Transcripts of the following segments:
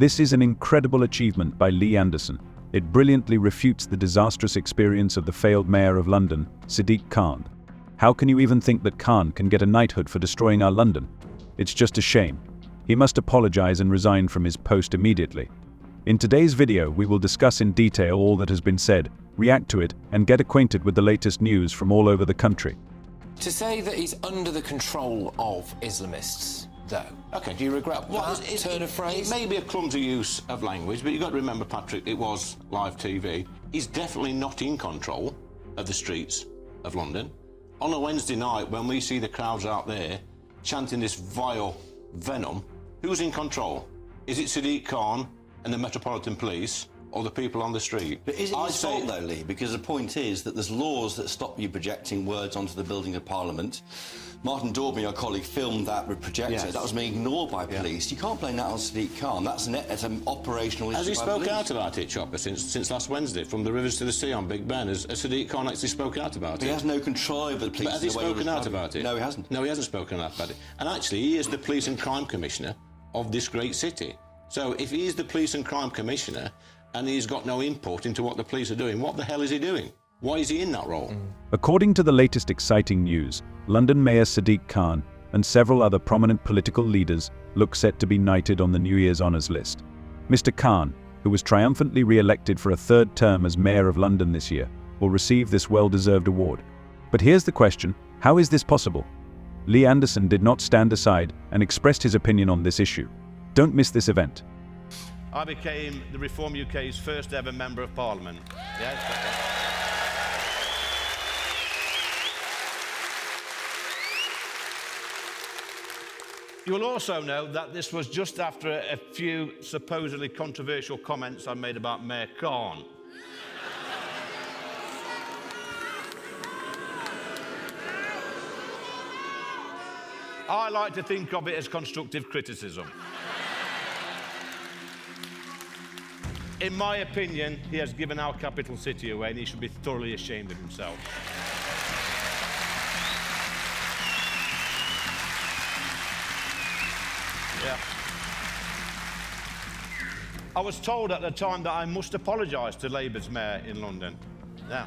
This is an incredible achievement by Lee Anderson. It brilliantly refutes the disastrous experience of the failed mayor of London, Sadiq Khan. How can you even think that Khan can get a knighthood for destroying our London? It's just a shame. He must apologize and resign from his post immediately. In today's video, we will discuss in detail all that has been said, react to it, and get acquainted with the latest news from all over the country. To say that he's under the control of Islamists, though. Okay. Do you regret that turn of phrase? It may be a clumsy use of language, but you've got to remember, Patrick, it was live TV. He's definitely not in control of the streets of London. On a Wednesday night, when we see the crowds out there chanting this vile venom, who's in control? Is it Sadiq Khan and the Metropolitan Police, or the people on the street? But is it his fault though, Lee? Because the point is that there's laws that stop you projecting words onto the building of Parliament. Martin Dorby, our colleague, filmed that with projector. Yes. That was being ignored by police. You can't blame that on Sadiq Khan. That's an operational issue. Has he by spoke police. out about it, Chopper, since last Wednesday, from the rivers to the sea on Big Ben? Has Sadiq Khan actually spoken out about it? He has no control over the police. But has he spoken out about it? No, he hasn't. No, he hasn't spoken out about it. And actually, he is the Police and Crime Commissioner of this great city. So if he is the Police and Crime Commissioner and he's got no input into what the police are doing, what the hell is he doing? Why is he in that role? According to the latest exciting news, London Mayor Sadiq Khan and several other prominent political leaders look set to be knighted on the New Year's honours list. Mr. Khan, who was triumphantly re-elected for a third term as Mayor of London this year, will receive this well-deserved award. But here's the question, how is this possible? Lee Anderson did not stand aside and expressed his opinion on this issue. Don't miss this event. I became the Reform UK's first ever Member of Parliament. Yes. You will also know that this was just after a few supposedly controversial comments I made about Mayor Khan. I like to think of it as constructive criticism. In my opinion, he has given our capital city away and he should be thoroughly ashamed of himself. Yeah. I was told at the time that I must apologise to Labour's mayor in London. Yeah.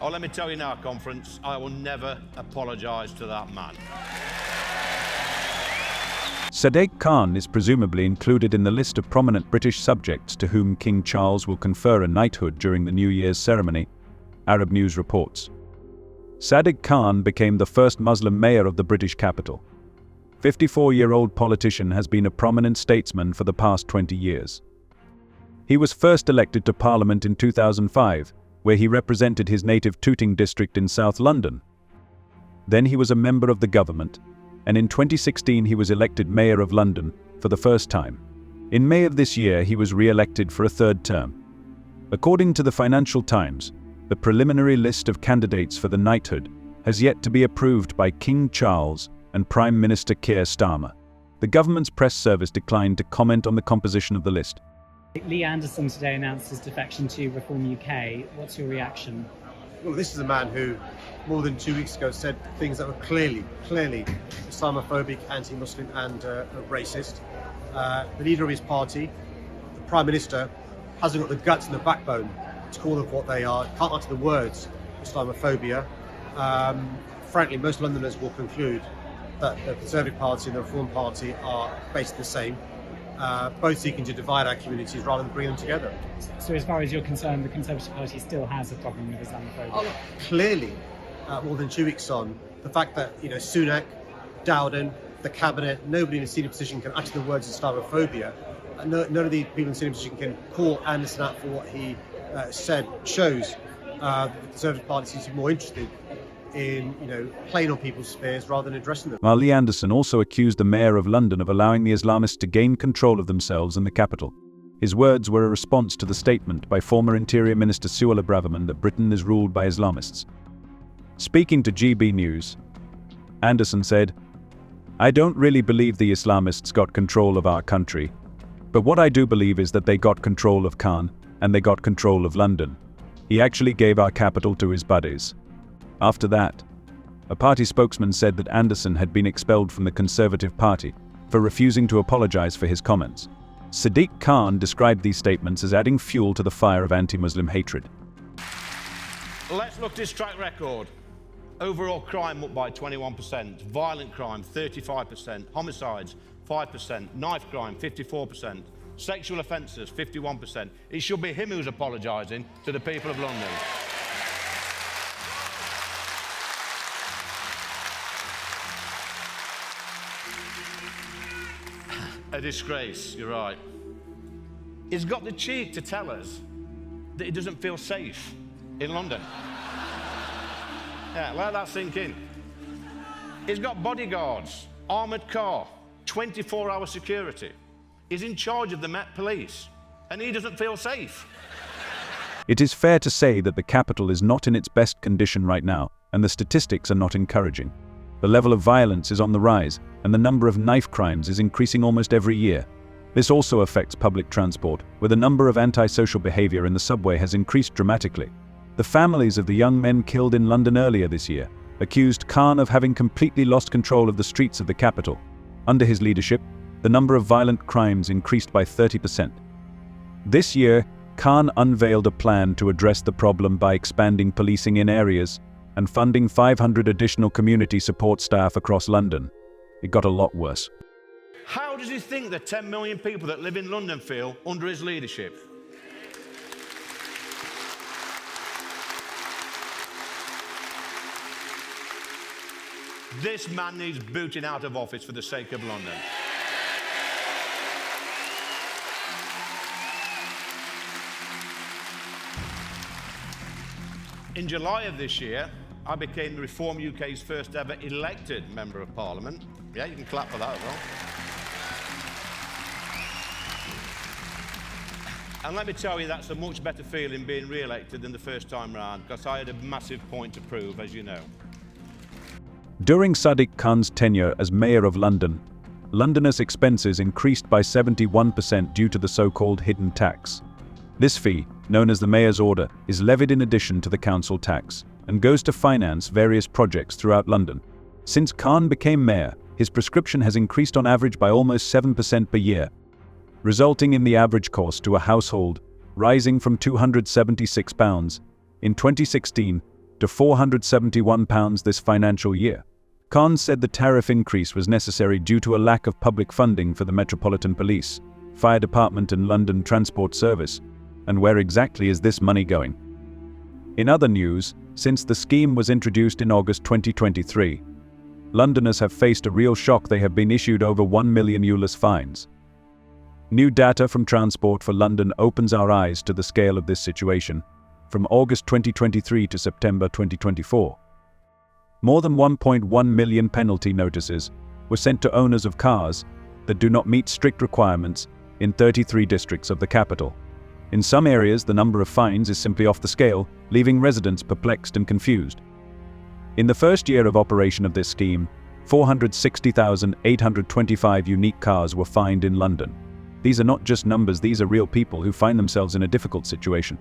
Oh, let me tell you now, conference, I will never apologise to that man. Sadiq Khan is presumably included in the list of prominent British subjects to whom King Charles will confer a knighthood during the New Year's ceremony, Arab News reports. Sadiq Khan became the first Muslim mayor of the British capital. 54-year-old politician has been a prominent statesman for the past 20 years. He was first elected to Parliament in 2005, where he represented his native Tooting district in South London. Then he was a member of the government, and in 2016 he was elected Mayor of London for the first time. In May of this year he was re-elected for a third term. According to the Financial Times, the preliminary list of candidates for the knighthood has yet to be approved by King Charles and Prime Minister Keir Starmer. The government's press service declined to comment on the composition of the list. Lee Anderson today announced his defection to Reform UK. What's your reaction? Well, this is a man who, more than 2 weeks ago, said things that were clearly Islamophobic, anti-Muslim and racist. The leader of his party, the Prime Minister, hasn't got the guts and the backbone to call them what they are, can't utter the words Islamophobia. Frankly, most Londoners will conclude that the Conservative Party and the Reform Party are basically the same, both seeking to divide our communities rather than bring them together. So as far as you're concerned, the Conservative Party still has a problem with Islamophobia? Clearly, more than 2 weeks on, the fact that Sunak, Dowden, the Cabinet, nobody in a senior position can utter the words Islamophobia. None of the people in senior position can call Anderson out for what he said shows the Conservative Party seems to be more interested in playing on people's fears rather than addressing them. While Lee Anderson also accused the Mayor of London of allowing the Islamists to gain control of themselves in the capital. His words were a response to the statement by former Interior Minister Suella Braverman that Britain is ruled by Islamists. Speaking to GB News, Anderson said, "I don't really believe the Islamists got control of our country, but what I do believe is that they got control of Khan and they got control of London. He actually gave our capital to his buddies." After that, a party spokesman said that Anderson had been expelled from the Conservative Party for refusing to apologise for his comments. Sadiq Khan described these statements as adding fuel to the fire of anti-Muslim hatred. Let's look at his track record. Overall crime up by 21%, violent crime 35%, homicides 5%, knife crime 54%, sexual offences 51%. It should be him who's apologising to the people of London. A disgrace, you're right. He's got the cheek to tell us that he doesn't feel safe in London. Yeah, let that sink in. He's got bodyguards, armoured car, 24-hour security. He's in charge of the Met Police, and he doesn't feel safe. It is fair to say that the capital is not in its best condition right now, and the statistics are not encouraging. The level of violence is on the rise, and the number of knife crimes is increasing almost every year. This also affects public transport, where the number of antisocial behaviour in the subway has increased dramatically. The families of the young men killed in London earlier this year accused Khan of having completely lost control of the streets of the capital. Under his leadership, the number of violent crimes increased by 30%. This year, Khan unveiled a plan to address the problem by expanding policing in areas and funding 500 additional community support staff across London. It got a lot worse. How does he think the 10 million people that live in London feel under his leadership? This man needs booting out of office for the sake of London. In July of this year, I became the Reform UK's first ever elected Member of Parliament. Yeah, you can clap for that as well. And let me tell you, that's a much better feeling being re-elected than the first time round, because I had a massive point to prove, as you know. During Sadiq Khan's tenure as Mayor of London, Londoners' expenses increased by 71% due to the so-called hidden tax. This fee, known as the Mayor's Order, is levied in addition to the council tax and goes to finance various projects throughout London. Since Khan became mayor, his prescription has increased on average by almost 7% per year, resulting in the average cost to a household rising from £276 in 2016 to £471 this financial year. Khan said the tariff increase was necessary due to a lack of public funding for the Metropolitan Police, Fire Department and London Transport Service. And where exactly is this money going? In other news, since the scheme was introduced in August 2023, Londoners have faced a real shock. They have been issued over 1 million ULEZ fines. New data from Transport for London opens our eyes to the scale of this situation. From August 2023 to September 2024, more than 1.1 million penalty notices were sent to owners of cars that do not meet strict requirements in 33 districts of the capital. In some areas, the number of fines is simply off the scale, leaving residents perplexed and confused. In the first year of operation of this scheme, 460,825 unique cars were fined in London. These are not just numbers, these are real people who find themselves in a difficult situation.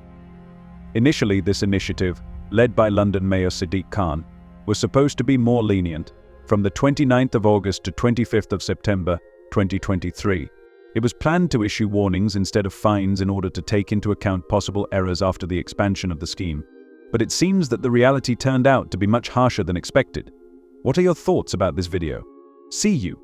Initially, this initiative, led by London Mayor Sadiq Khan, was supposed to be more lenient from the 29th of August to 25th of September 2023. It was planned to issue warnings instead of fines in order to take into account possible errors after the expansion of the scheme. But it seems that the reality turned out to be much harsher than expected. What are your thoughts about this video? See you